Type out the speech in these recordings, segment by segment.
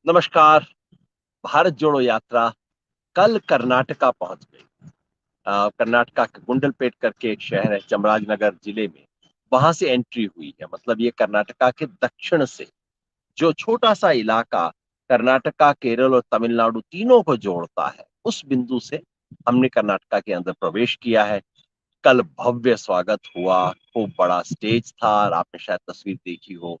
नमस्कार। भारत जोड़ो यात्रा कल कर्नाटका पहुंच गई। कर्नाटका के गुंडलपेट करके एक शहर है चामराजनगर जिले में। वहां से एंट्री हुई है। मतलब ये कर्नाटका के दक्षिण से जो छोटा सा इलाका कर्नाटका, केरल और तमिलनाडु तीनों को जोड़ता है, उस बिंदु से हमने कर्नाटका के अंदर प्रवेश किया है। कल भव्य स्वागत हुआ। खूब बड़ा स्टेज था और आपने शायद तस्वीर देखी हो।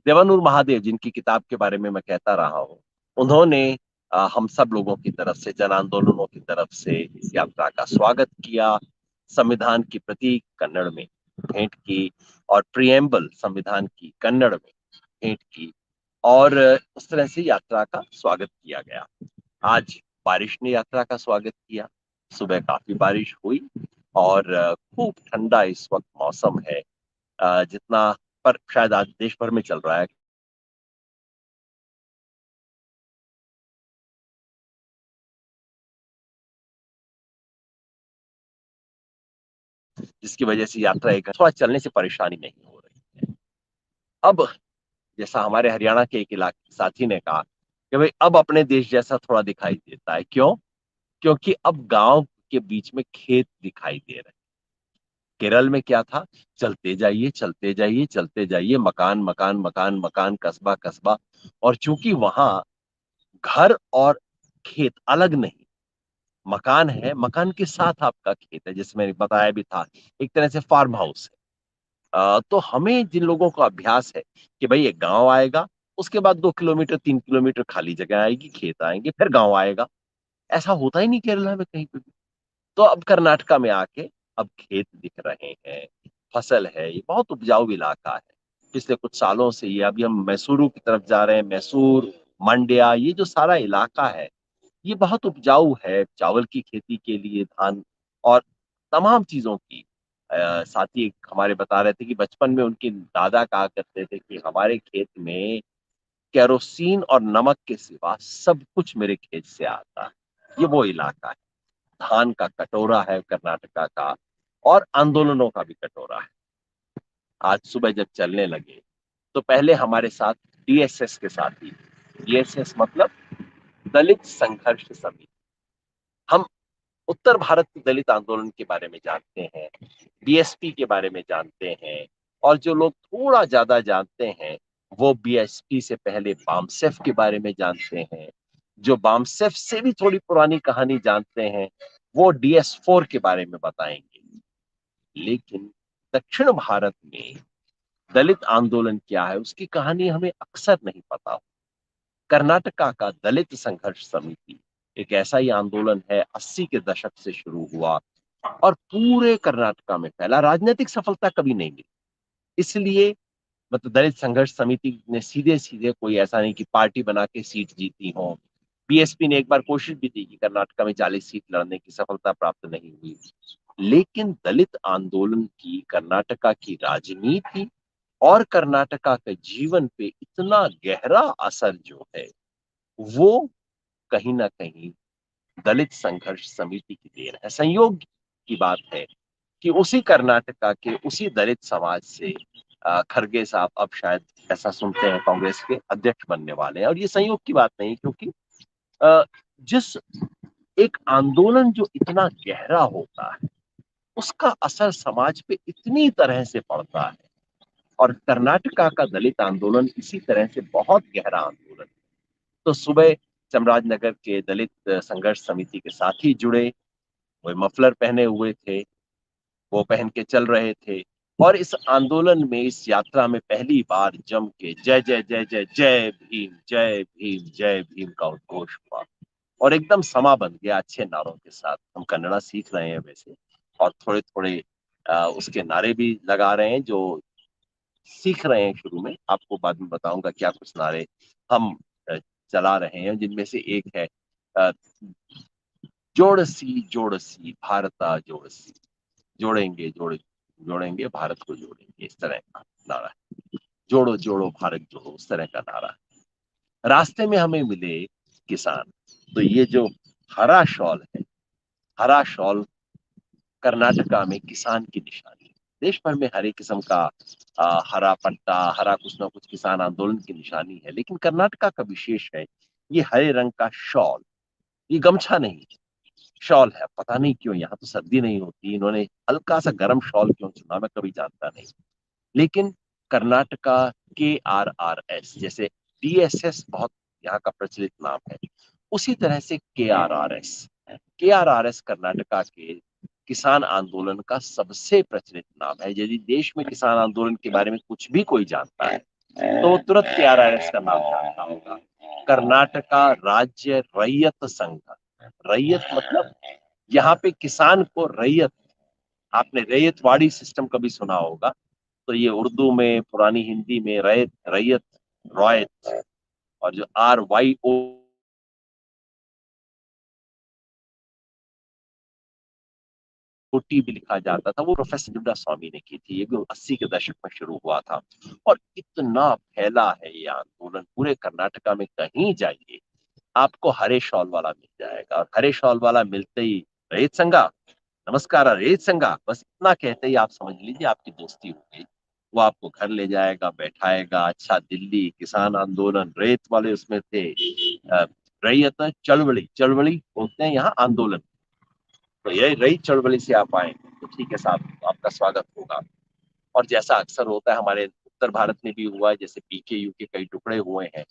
देवानूर महादेव, जिनकी किताब के बारे में मैं कहता रहा हूँ, उन्होंने हम सब लोगों की तरफ से, जन आंदोलनों की तरफ से इस यात्रा का स्वागत किया। संविधान की प्रति कन्नड़ में भेंट की और प्रियम्बल संविधान की कन्नड़ में भेंट की और उस तरह से यात्रा का स्वागत किया गया। आज बारिश ने यात्रा का स्वागत किया। सुबह काफी बारिश हुई और खूब ठंडा इस वक्त मौसम है। जितना पर शायद आज देश भर में चल रहा है, जिसकी वजह से यात्रा एक थोड़ा चलने से परेशानी नहीं हो रही है। अब जैसा हमारे हरियाणा के एक इलाके साथी ने कहा कि भाई अब अपने देश जैसा थोड़ा दिखाई देता है। क्यों? क्योंकि अब गांव के बीच में खेत दिखाई दे रहे हैं। केरल में क्या था? चलते जाइए, चलते जाइए, चलते जाइए, मकान मकान मकान मकान, कस्बा कस्बा। और चूंकि वहां घर और खेत अलग नहीं, मकान है, मकान के साथ आपका खेत है, जैसे मैंने बताया भी था, एक तरह से फार्म हाउस है। तो हमें जिन लोगों को अभ्यास है कि भाई एक गांव आएगा, उसके बाद 2 किलोमीटर 3 किलोमीटर खाली जगह आएगी, खेत आएंगे, फिर गांव आएगा। ऐसा होता ही नहीं केरला में कहीं पे भी। तो अब कर्नाटका में आके अब खेत दिख रहे हैं, फसल है, ये बहुत उपजाऊ इलाका है। पिछले कुछ सालों से ये, अभी हम मैसूरू की तरफ जा रहे हैं, मैसूर, मंड्या, ये जो सारा इलाका है, ये बहुत उपजाऊ है चावल की खेती के लिए, धान और तमाम चीजों की। साथ ही हमारे बता रहे थे कि बचपन में उनके दादा कहा करते थे कि हमारे खेत में केरोसिन और नमक के सिवा सब कुछ मेरे खेत से आता है। ये वो इलाका है। धान का कटोरा है कर्नाटका का, और आंदोलनों का भी कटोरा है। आज सुबह जब चलने लगे तो पहले हमारे साथ डीएसएस के साथी, डीएसएस मतलब दलित संघर्ष समिति। हम उत्तर भारत के दलित आंदोलन के बारे में जानते हैं, बीएसपी के बारे में जानते हैं, और जो लोग थोड़ा ज्यादा जानते हैं वो बीएसपी से पहले बामसेफ के बारे में जानते हैं। जो बामसेफ से भी थोड़ी पुरानी कहानी जानते हैं वो DS4 के बारे में बताएंगे। लेकिन दक्षिण भारत में दलित आंदोलन क्या है उसकी कहानी हमें अक्सर नहीं पता। कर्नाटका का दलित संघर्ष समिति एक ऐसा ही आंदोलन है, 80 के दशक से शुरू हुआ और पूरे कर्नाटका में फैला। राजनीतिक सफलता कभी नहीं मिली, इसलिए मतलब दलित संघर्ष समिति ने सीधे सीधे कोई ऐसा नहीं कि पार्टी बना के सीट जीती हो। बीएसपी ने एक बार कोशिश भी की कि कर्नाटका में 40 सीट लड़ने की, सफलता प्राप्त नहीं हुई। लेकिन दलित आंदोलन की कर्नाटका की राजनीति और कर्नाटका के जीवन पे इतना गहरा असर जो है, वो कहीं ना कहीं दलित संघर्ष समिति की देन है। संयोग की बात है कि उसी कर्नाटका के उसी दलित समाज से खरगे साहब अब शायद, ऐसा सुनते हैं, कांग्रेस के अध्यक्ष बनने वाले हैं। और ये संयोग की बात नहीं, क्योंकि अ, जिस एक आंदोलन जो इतना गहरा होता है उसका असर समाज पे इतनी तरह से पड़ता है। और कर्नाटका का दलित आंदोलन इसी तरह से बहुत गहरा आंदोलन। तो सुबह चामराजनगर के दलित संघर्ष समिति के साथी जुड़े। वो मफलर पहने हुए थे, वो पहन के चल रहे थे। और इस आंदोलन में, इस यात्रा में पहली बार जम के जय जय जय जय जय भीम, जय भीम, जय भीम का उद्घोष हुआ। और एकदम समा बन गया अच्छे नारों के साथ। हम कन्नड़ा सीख रहे हैं वैसे, और थोड़े थोड़े उसके नारे भी लगा रहे हैं जो सीख रहे हैं शुरू में। आपको बाद में बताऊंगा क्या कुछ नारे हम अ, चला रहे हैं, जिनमें से एक है अ, जोड़सी भारता जोड़सी, जोड़ेंगे जोड़ेंगे भारत को जोड़ेंगे, इस तरह का नारा है। जोड़ो जोड़ो भारत जोड़ो, उस तरह का नारा है। रास्ते में हमें मिले किसान। तो ये जो हरा शॉल है, हरा शॉल कर्नाटका में किसान की निशानी है। देश भर में हर एक किस्म का हरा पट्टा, हरा कुछ ना कुछ किसान आंदोलन की निशानी है, लेकिन कर्नाटका का विशेष है ये हरे रंग का शॉल। ये गमछा नहीं, शॉल है। पता नहीं क्यों, यहाँ तो सर्दी नहीं होती, इन्होंने हल्का सा गर्म शॉल क्यों चुना, मैं कभी जानता नहीं। लेकिन कर्नाटका KRRS, जैसे DSS बहुत यहाँ का प्रचलित नाम है, उसी तरह से KRRS कर्नाटका के किसान आंदोलन का सबसे प्रचलित नाम है। यदि देश में किसान आंदोलन के बारे में कुछ भी कोई जानता है तो वो तुरंत KRRS का नाम जानता होगा। कर्नाटका राज्य रैयत संघ। रैयत मतलब यहाँ पे किसान को रैयत, आपने रैयतवाड़ी सिस्टम कभी सुना होगा, तो ये उर्दू में, पुरानी हिंदी में रैयत, रैयत, रॉयत, और जो RYO भी लिखा जाता था, वो प्रोफेसर जुड्डा स्वामी ने की थी। ये भी 80 के दशक में शुरू हुआ था, और इतना फैला है ये आंदोलन, पूरे कर्नाटका में कहीं जाइए आपको हरे शॉल वाला मिल जाएगा, और हरे शॉल वाला मिलते ही रैयत संघा, नमस्कार रैयत संघा, बस इतना कहते ही आप समझ लीजिए आपकी दोस्ती हो गई। वो आपको घर ले जाएगा, बैठाएगा। अच्छा, दिल्ली किसान आंदोलन, रैयत वाले उसमें थे, रैयत चळवळी, चळवळी बोलते हैं यहाँ आंदोलन, तो ये रैयत चळवळी से आप आए तो ठीक है साहब, आपका स्वागत होगा। और जैसा अक्सर होता है हमारे उत्तर भारत में भी हुआ है, जैसे PKU के कई टुकड़े हुए हैं,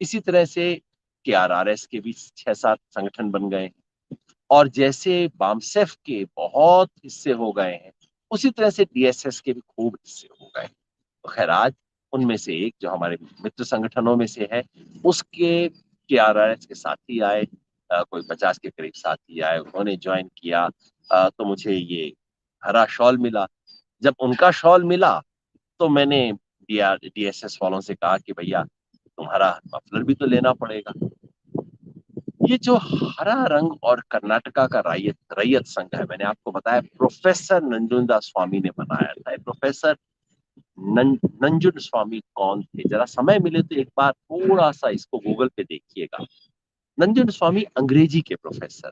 इसी तरह से KRRS के भी 6-7 संगठन बन गए हैं। और जैसे बामसेफ के बहुत हिस्से हो गए हैं, उसी तरह से DSS के भी खूब हिस्से हो गए हैं। तो खैर, आज उनमें से एक जो हमारे मित्र संगठनों में से है, उसके KRRS के साथी आए, कोई 50 के करीब साथी आए, उन्होंने ज्वाइन किया। तो मुझे ये हरा शॉल मिला। जब उनका शॉल मिला तो मैंने DSS वालों से कहा कि भैया तुम्हारा मफलर भी तो लेना पड़ेगा। ये जो हरा रंग और कर्नाटका का रैयत रैयत संघ है, मैंने आपको बताया प्रोफेसर नंजुंदा स्वामी ने बनाया था। प्रोफेसर नंजुंड स्वामी कौन थे, जरा समय मिले तो एक बार थोड़ा सा इसको गूगल पे देखिएगा। नंजुंड स्वामी अंग्रेजी के प्रोफेसर,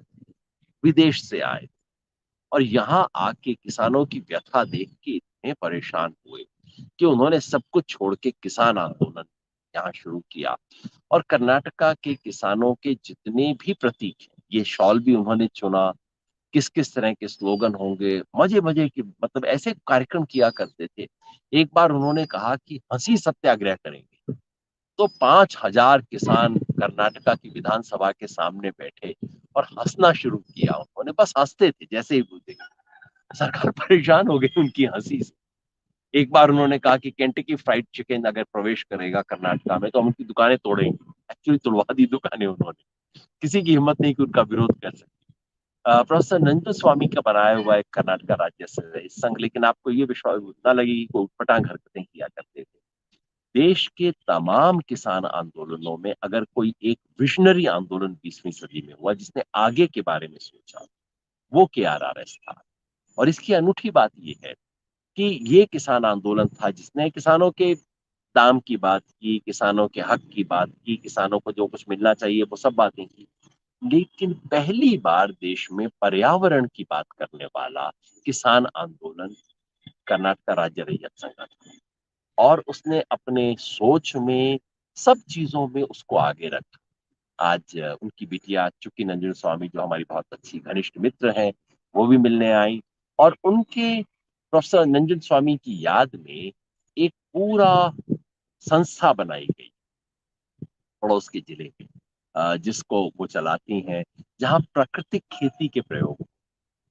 विदेश से आए, और यहाँ आके किसानों की व्यथा देख के इतने परेशान हुए कि उन्होंने सब कुछ छोड़ के किसान आंदोलन यहाँ शुरू किया। और कर्नाटका के किसानों के जितने भी प्रतीक हैं, ये शॉल भी उन्होंने चुना, किस किस तरह के स्लोगन होंगे, मजे मजे की, मतलब ऐसे कार्यक्रम किया करते थे। एक बार उन्होंने कहा कि हंसी सत्याग्रह करेंगे, तो 5,000 किसान कर्नाटका की विधानसभा के सामने बैठे और हंसना शुरू किया। उन्होंने बस हंसते थे, जैसे ही बोलते, सरकार परेशान हो गई उनकी हंसी से। एक बार उन्होंने कहा कि केंटकी फ्राइड चिकन अगर प्रवेश करेगा कर्नाटका में तो हम उनकी दुकानें तोड़ेंगे। एक्चुअली तोड़वा दी दुकानें उन्होंने, किसी की हिम्मत नहीं कि उनका विरोध कर सके। प्रोफेसर नंदू स्वामी का बनाया हुआ एक कर्नाटका राज्य संघ, लेकिन आपको ये विश्वास न लगे कि कोई उटपटांग हरकतें किया करते थे। देश के तमाम किसान आंदोलनों में अगर कोई एक विजनरी आंदोलन 20वीं सदी में हुआ जिसने आगे के बारे में सोचा, वो KRRS था। और इसकी अनूठी बात ये है कि ये किसान आंदोलन था जिसने किसानों के दाम की बात की, किसानों के हक की बात की, किसानों को जो कुछ मिलना चाहिए वो सब बातें की, लेकिन पहली बार देश में पर्यावरण की बात करने वाला किसान आंदोलन कर्नाटक राज्य रैयत संघ था। और उसने अपने सोच में, सब चीजों में उसको आगे रखा। आज उनकी बिटिया चुक्की नंजन स्वामी, जो हमारी बहुत अच्छी घनिष्ठ मित्र हैं, वो भी मिलने आई, और उनके प्रोफेसर नंजन स्वामी की याद में एक पूरा संस्था बनाई गई पड़ोस के जिले में, जिसको वो चलाती हैं, जहां प्राकृतिक खेती के प्रयोग,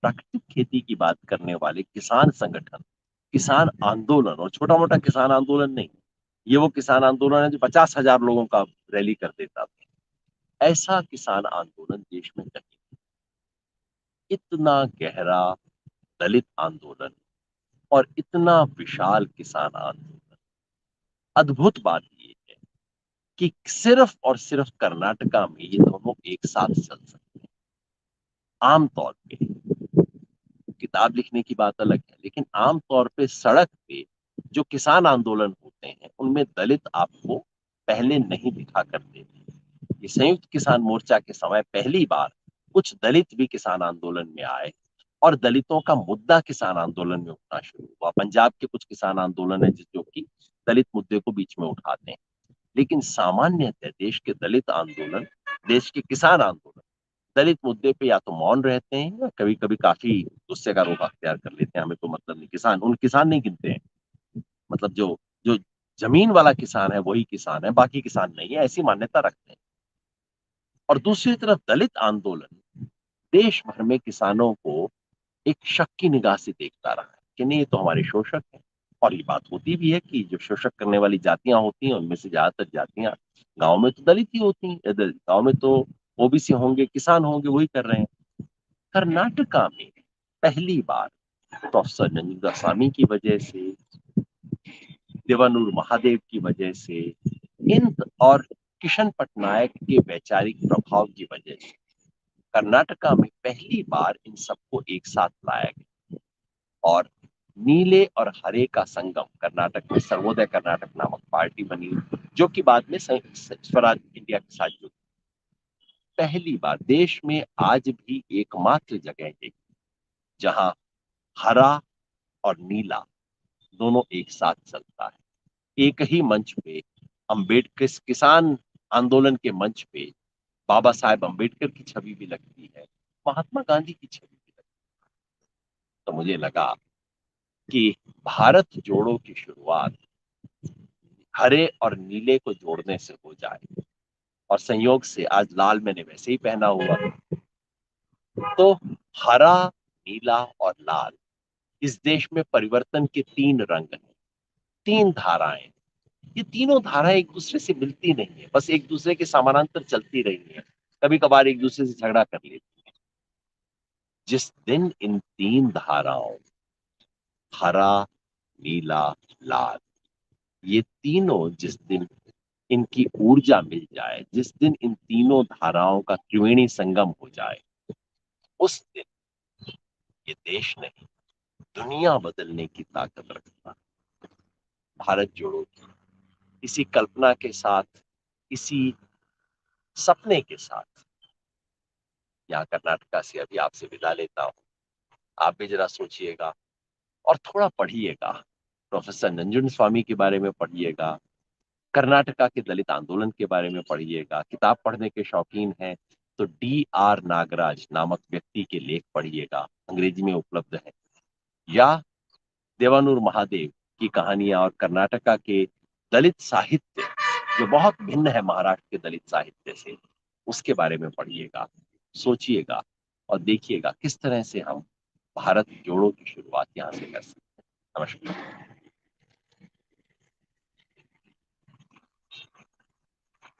प्राकृतिक खेती की बात करने वाले किसान संगठन, किसान आंदोलन, और छोटा मोटा किसान आंदोलन नहीं, ये वो किसान आंदोलन है जो 50,000 लोगों का रैली कर देता था। ऐसा किसान आंदोलन देश में नहीं, इतना गहरा दलित आंदोलन और इतना विशाल किसान आंदोलन। अद्भुत बात ये है कि सिर्फ और सिर्फ कर्नाटका में ये दोनों एक साथ चल सकते हैं। आमतौर पे किताब लिखने की बात अलग है, लेकिन आमतौर पे सड़क पे जो किसान आंदोलन होते हैं उनमें दलित आपको पहले नहीं दिखा करते थे। ये संयुक्त किसान मोर्चा के समय पहली बार कुछ दलित भी किसान आंदोलन में आए, और दलितों का मुद्दा किसान आंदोलन में उठना शुरू हुआ। पंजाब के कुछ किसान आंदोलन है जो कि दलित मुद्दे को बीच में उठाते हैं, लेकिन सामान्यतः देश के दलित आंदोलन, देश के किसान आंदोलन दलित मुद्दे पे या तो मौन रहते हैं या कभी कभी काफी गुस्से का रुख अख्तियार कर लेते हैं। हमें तो मतलब नहीं, किसान उन किसान नहीं गिनते हैं, मतलब जो जो जमीन वाला किसान है वही किसान है, बाकी किसान नहीं है, ऐसी मान्यता रखते हैं। और दूसरी तरफ दलित आंदोलन देश भर में किसानों को एक शक की निगाह से देखता रहा है कि नहीं, ये तो हमारे शोषक हैं। और ये बात होती भी है कि जो शोषक करने वाली जातियां होती हैं उनमें से ज्यादातर जातियां गांव में तो दलित ही होती हैं, गांव में तो ओबीसी होंगे, किसान होंगे, वही कर रहे हैं। कर्नाटका में पहली बार प्रोफेसर नंजुंडस्वामी की वजह से, देवानूर महादेव की वजह से, इन और किशन पटनायक के वैचारिक प्रभाव की वजह से कर्नाटका में पहली बार इन सबको एक साथ लाया गया और नीले और हरे का संगम कर्नाटक में सर्वोदय कर्नाटक नामक पार्टी बनी, जो कि बाद में स्वराज इंडिया के साथ जुड़ी। पहली बार देश में आज भी एकमात्र जगह है जहां हरा और नीला दोनों एक साथ चलता है। एक ही मंच पे अम्बेडकर किसान आंदोलन के मंच पे बाबा साहेब अम्बेडकर की छवि भी लगती है, महात्मा गांधी की छवि भी लगती है। तो मुझे लगा कि भारत जोड़ो की शुरुआत हरे और नीले को जोड़ने से हो जाए, और संयोग से आज लाल मैंने वैसे ही पहना हुआ। तो हरा, नीला और लाल इस देश में परिवर्तन के तीन रंग हैं, तीन धाराएं। ये तीनों धाराएं एक दूसरे से मिलती नहीं है, बस एक दूसरे के समानांतर चलती रही है, कभी कभार एक दूसरे से झगड़ा कर लेती है। जिस दिन इन तीन धाराओं हरा, नीला, लाल, ये तीनों जिस दिन इनकी ऊर्जा मिल जाए, जिस दिन इन तीनों धाराओं का त्रिवेणी संगम हो जाए, उस दिन ये देश नहीं दुनिया बदलने की ताकत रखता। भारत जोड़ो की इसी कल्पना के साथ, इसी सपने के साथ यहाँ कर्नाटका से अभी आपसे विदा लेता हूँ। आप भी जरा सोचिएगा और थोड़ा पढ़िएगा, प्रोफेसर नंजुंडस्वामी के बारे में पढ़िएगा, कर्नाटका के दलित आंदोलन के बारे में पढ़िएगा। किताब पढ़ने के शौकीन हैं तो D.R. नागराज नामक व्यक्ति के लेख पढ़िएगा, अंग्रेजी में उपलब्ध है। या देवानूर महादेव की कहानियां और कर्नाटका के दलित साहित्य जो बहुत भिन्न है महाराष्ट्र के दलित साहित्य से, उसके बारे में पढ़िएगा, सोचिएगा और देखिएगा किस तरह से हम भारत जोड़ो की शुरुआत यहाँ से कर सकते हैं। नमस्कार।